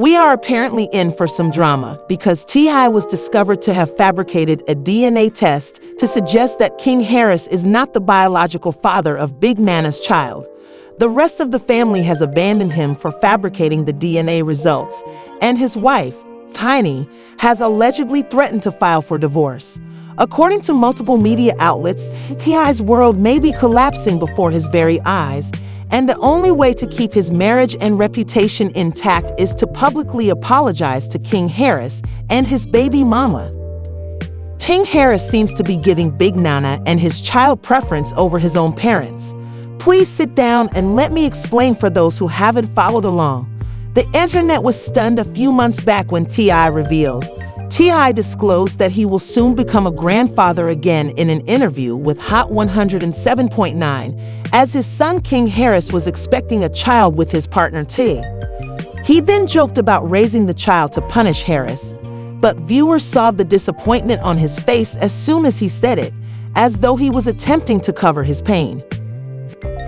We are apparently in for some drama because T.I. was discovered to have fabricated a DNA test to suggest that King Harris is not the biological father of Big Nana's child. The rest of the family has abandoned him for fabricating the DNA results, and his wife, Tiny, has allegedly threatened to file for divorce. According to multiple media outlets, T.I.'s world may be collapsing before his very eyes, and the only way to keep his marriage and reputation intact is to publicly apologize to King Harris and his baby mama. King Harris seems to be giving Big Nana and his child preference over his own parents. Please sit down and let me explain for those who haven't followed along. The internet was stunned a few months back when T.I. revealed. T.I. disclosed that he will soon become a grandfather again in an interview with Hot 107.9, as his son King Harris was expecting a child with his partner T. He then joked about raising the child to punish Harris, but viewers saw the disappointment on his face as soon as he said it, as though he was attempting to cover his pain.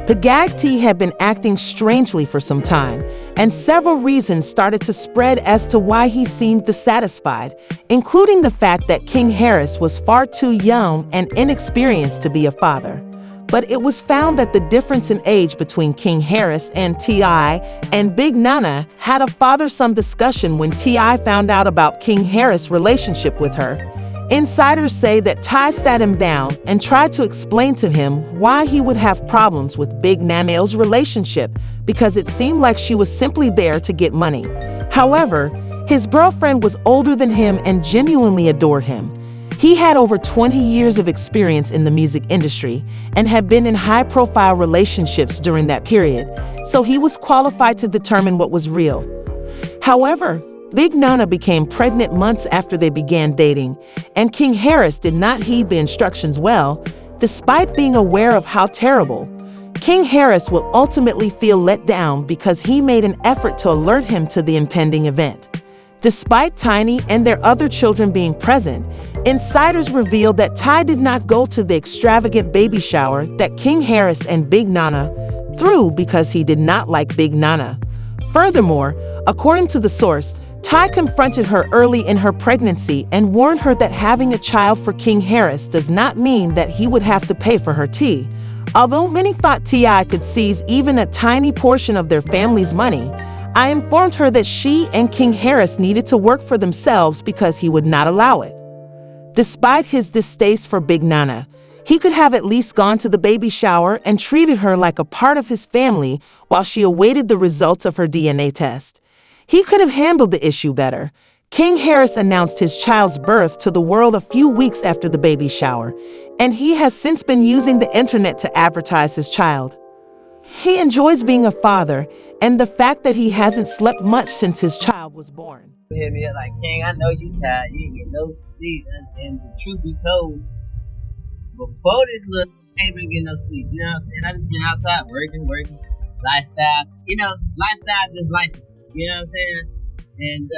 The gag T had been acting strangely for some time, and several reasons started to spread as to why he seemed dissatisfied, including the fact that King Harris was far too young and inexperienced to be a father. But it was found that the difference in age between King Harris and T.I. and Big Nana had a father-son discussion when T.I. found out about King Harris' relationship with her. Insiders say that Ty sat him down and tried to explain to him why he would have problems with Big Nana's relationship because it seemed like she was simply there to get money. However, his girlfriend was older than him and genuinely adored him. He had over 20 years of experience in the music industry and had been in high-profile relationships during that period, so he was qualified to determine what was real. However, Big Nana became pregnant months after they began dating, and King Harris did not heed the instructions well, despite being aware of how terrible. King Harris will ultimately feel let down because he made an effort to alert him to the impending event. Despite Tiny and their other children being present, insiders revealed that Ty did not go to the extravagant baby shower that King Harris and Big Nana threw because he did not like Big Nana. Furthermore, according to the source, Ty confronted her early in her pregnancy and warned her that having a child for King Harris does not mean that he would have to pay for her tea. Although many thought T.I. could seize even a tiny portion of their family's money, I informed her that she and King Harris needed to work for themselves because he would not allow it. Despite his distaste for Big Nana, he could have at least gone to the baby shower and treated her like a part of his family while she awaited the results of her DNA test. He could have handled the issue better. King Harris announced his child's birth to the world a few weeks after the baby shower, and he has since been using the internet to advertise his child. He enjoys being a father, and the fact that he hasn't slept much since his child was born. Hit me up like, King, I know you tired, you ain't get no sleep, and the truth be told, before this little, I ain't been getting no sleep, you know what I'm saying? I just been outside working, lifestyle, lifestyle just life. You know what I'm saying? And,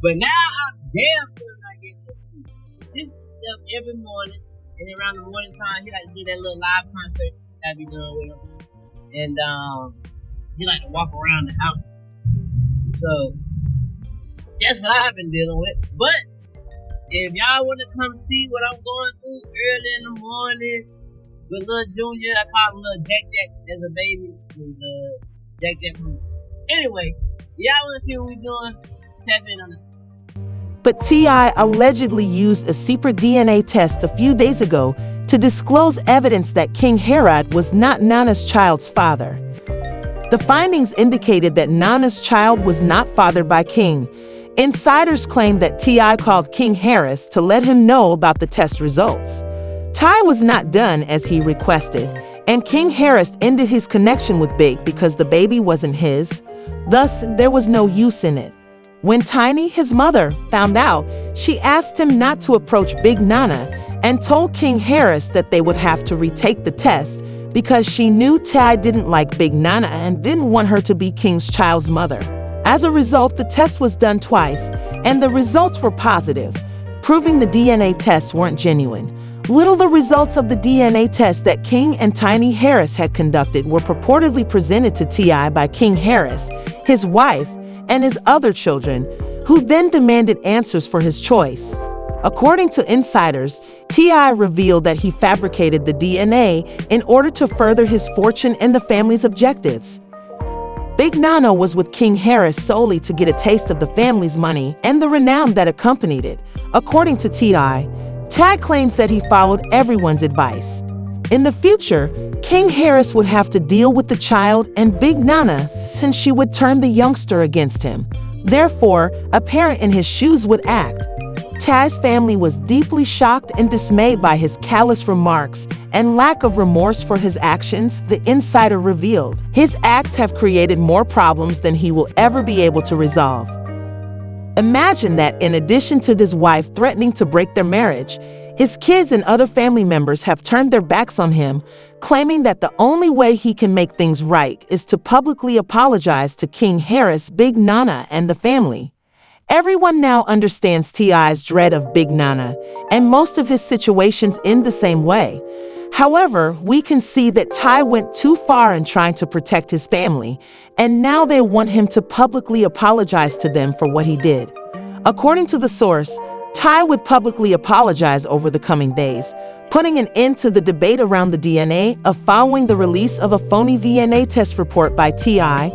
but now I'm damn sure not getting no sleep. Just up every morning, and then around the morning time, he like to do that little live concert I be doing with him. And, he like to walk around the house. So, that's what I've been dealing with. But, if y'all want to come see what I'm going through early in the morning with Lil Junior, I call him Lil Jack as a baby. Jack from. Anyway, y'all want to see what we doing? Tap in on it. But T.I. allegedly used a secret DNA test a few days ago to disclose evidence that King Harris was not Nana's child's father. The findings indicated that Nana's child was not fathered by King. Insiders claimed that T.I. called King Harris to let him know about the test results. Ty was not done as he requested, and King Harris ended his connection with Big because the baby wasn't his. Thus, there was no use in it. When Tiny, his mother, found out, she asked him not to approach Big Nana and told King Harris that they would have to retake the test because she knew Ty didn't like Big Nana and didn't want her to be King's child's mother. As a result, the test was done twice, and the results were positive, proving the DNA tests weren't genuine. Little the results of the DNA test that King and Tiny Harris had conducted were purportedly presented to T.I. by King Harris, his wife, and his other children, who then demanded answers for his choice. According to insiders, T.I. revealed that he fabricated the DNA in order to further his fortune and the family's objectives. Big Nana was with King Harris solely to get a taste of the family's money and the renown that accompanied it. According to T.I., claims that he followed everyone's advice. In the future, King Harris would have to deal with the child and Big Nana since she would turn the youngster against him. Therefore, a parent in his shoes would act. T's family was deeply shocked and dismayed by his callous remarks and lack of remorse for his actions, the insider revealed. His acts have created more problems than he will ever be able to resolve. Imagine that in addition to his wife threatening to break their marriage, his kids and other family members have turned their backs on him, claiming that the only way he can make things right is to publicly apologize to King Harris, Big Nana, and the family. Everyone now understands T.I.'s dread of Big Nana, and most of his situations end the same way. However, we can see that Ty went too far in trying to protect his family, and now they want him to publicly apologize to them for what he did. According to the source, Ty would publicly apologize over the coming days, putting an end to the debate around the DNA following the release of a phony DNA test report by T.I.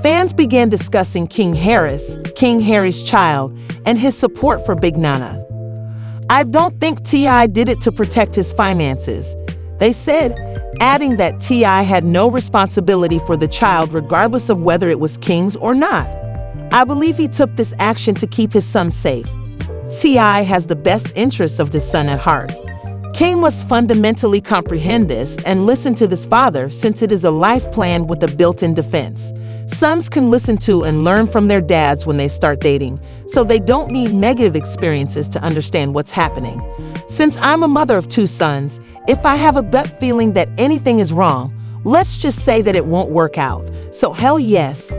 Fans began discussing King Harry's child, and his support for Big Nana. I don't think T.I. did it to protect his finances, they said, adding that T.I. had no responsibility for the child regardless of whether it was King's or not. I believe he took this action to keep his son safe. T.I. has the best interests of his son at heart. King must fundamentally comprehend this and listen to his father since it is a life plan with a built-in defense. Sons can listen to and learn from their dads when they start dating, so they don't need negative experiences to understand what's happening. Since I'm a mother of 2 sons, if I have a gut feeling that anything is wrong, let's just say that it won't work out. So hell yes.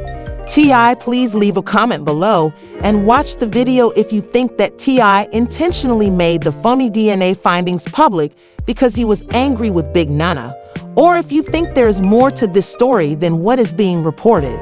T.I., please leave a comment below and watch the video if you think that T.I. intentionally made the phony DNA findings public because he was angry with Big Nana, or if you think there is more to this story than what is being reported.